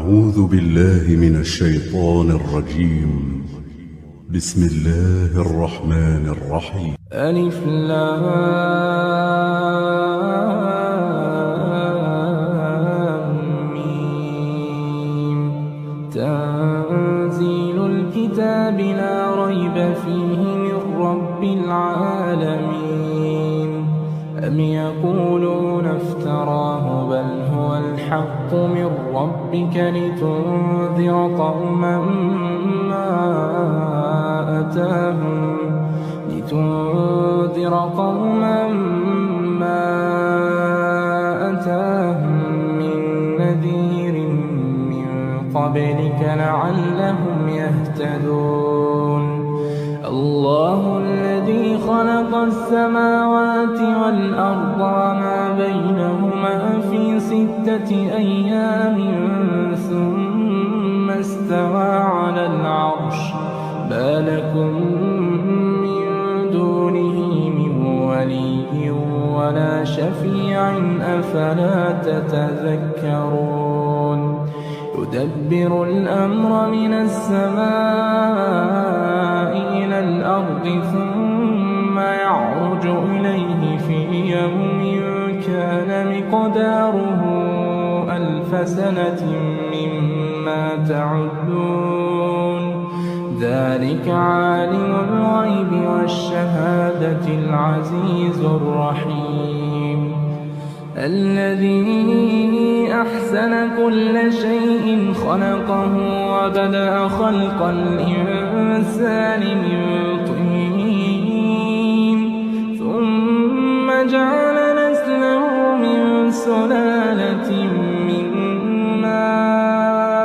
أعوذ بالله من الشيطان الرجيم. بسم الله الرحمن الرحيم. ألف لام ميم. تنزيل الكتاب لا ريب فيه من رب العالمين. أم يقولون افتراه بل هو الحق من ربك لتنذر قوما ما أتاهم من نذير من قبلك لعلهم يهتدون. الله الذي خلق السماوات والأرض وما بينهما في 6 أيام ثم استوى على العرش. ما لكم من دونه من ولي ولا شفيع أفلا تتذكرون. يدبر الأمر من السماء إلى الأرض ثم يعرج إليه في يوم كان مقداره 1000 سنة مما تعدون. ذلك عالم الغيب والشهادة العزيز الرحيم. الذي أحسن كل شيء خلقه وبدأ خلق الإنسان من طين ثم جعل نسله من سلالة من ماء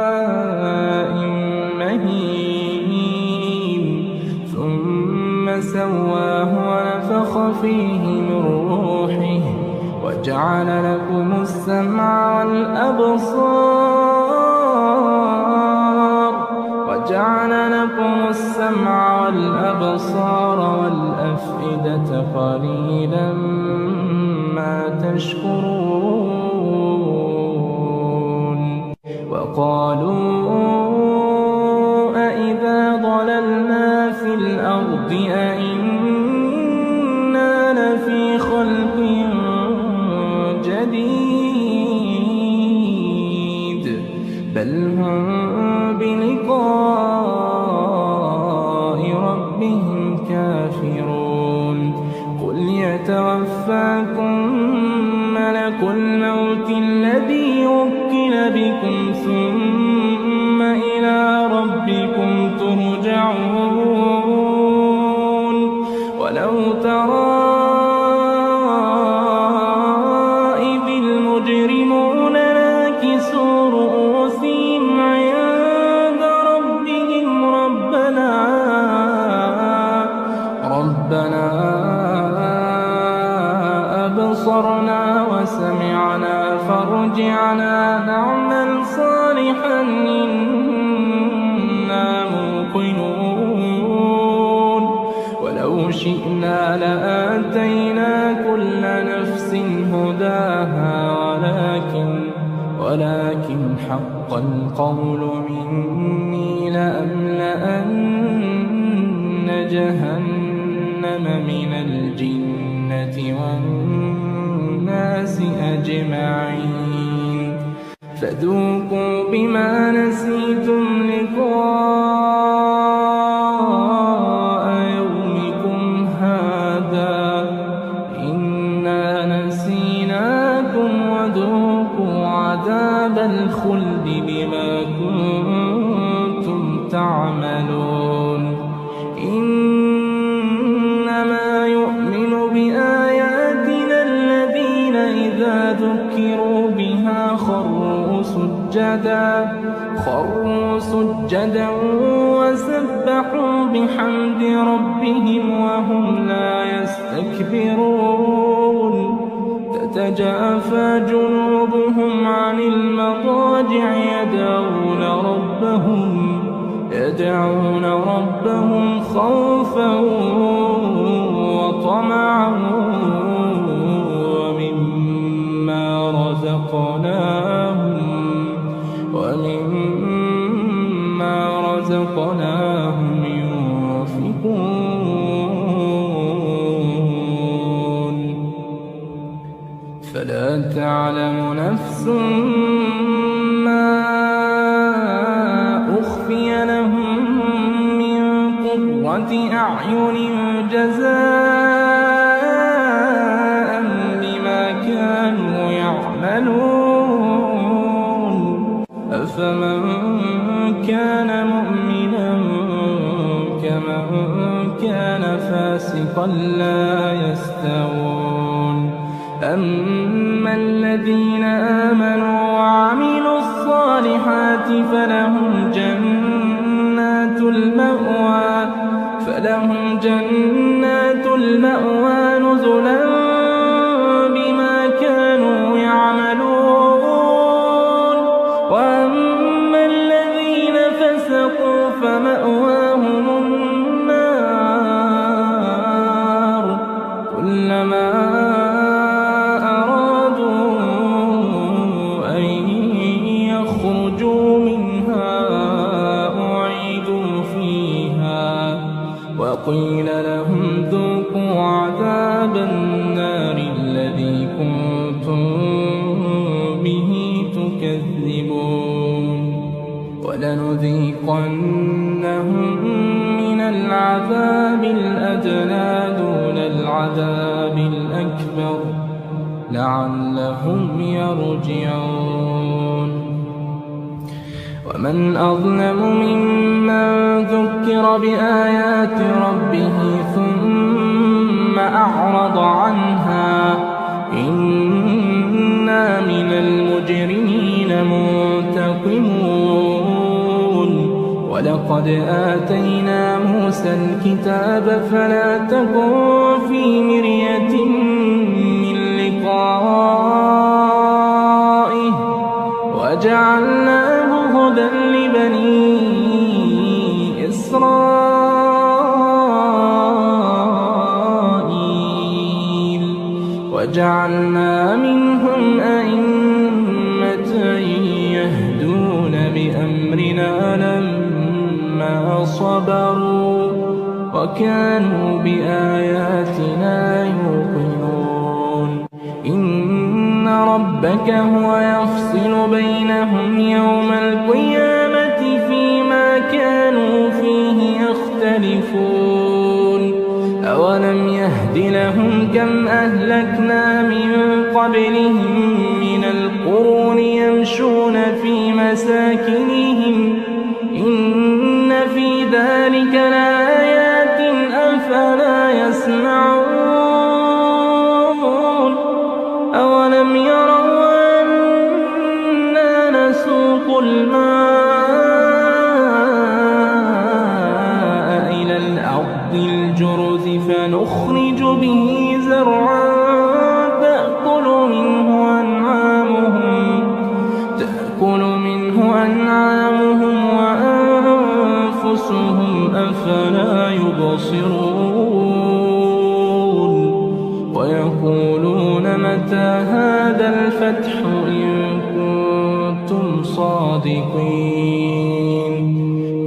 مهين ثم سواه ونفخ فيه من روحه وجعل لكم السمع والأبصار والأفئدة قليلا ما تشكرون. وقالوا أإذا ضللنا في الأرض أإنا لفي خلق جديد بل هم بلقاء ربهم كافرون. قل يتوفاكم ملك الموت الذي وكل بكم ثم إلى ربكم ترجعون. ولو ترى المجرمون ناكسوا رؤوسهم عند ربهم ربنا أبصرنا وسمعنا فارجعنا نعمل صالحا إنا موقنون. ولو شئنا لآتينا كل نفس هداها ولكن حق القول مني لأملأن جهنم من الجنة والناس أجمعين. فذوقوا بما نسيتم لقاء يومكم هذا إنا نسيناكم وذوقوا عذاب الخلد بما كنتم تعملون. إنما يؤمن بآياتنا الذين إذا ذكروا بها خروا سجدا وسبحوا بحمد ربهم وهم لا يستكبرون. تتجافى جنوبهم عن المضاجع يدعون ربهم خوفا وطمعا ومما رزقناهم ومما رزقناهم ينفقون فلا تعلم نفس ما أخفي لهم من قرة أعين جزاء بما كانوا يعملون أفمن كان مؤمنا كمن كان فاسقا لا يستوون أما الذين آمنوا وعملوا الصالحات فلهم جنات المأوى نزلا بما كانوا يعملون وأما الذين فسقوا فمأواهم النار كلما أرادوا أن يخرجوا منها أعيدوا فيها وقيل لهم ذوقوا عذاب النار الذي كنتم به تكذبون ولنذيقنهم من العذاب الأدنى دون العذاب الأكبر لعلهم يرجعون ومن أظلم ممن ذكر بآيات ربه ثم أعرض عنها إنا من المجرمين منتقمون ولقد آتينا موسى الكتاب فلا تكن في مرية من لقائه وجعلناه هدى لبني إسرائيل وجعلنا منهم أئمة يهدون بأمرنا لما صبروا وكانوا بآياتنا يوقنون إن ربك هو يفصل بينهم يوم القيامة فيما كانوا فيه يختلفون أولم يهد لهم كم أهلكنا من قبلهم من القرون يمشون في مساكنهم إن في ذلك لآيات أفلا يسمعون أولم يروا أنا نسوق الماء إلى الأرض الجرز فنخرج به زرعا تأكل منه أنعامهم وأنفسهم أفلا يبصرون ويقولون متى هذا الفتح إن كنتم صادقين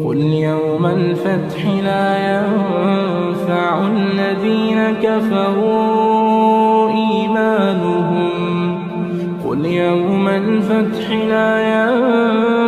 قل يوم الفتح لا ينفع الذين كفروا إيمانهم قل يوم الفتح لا ينفع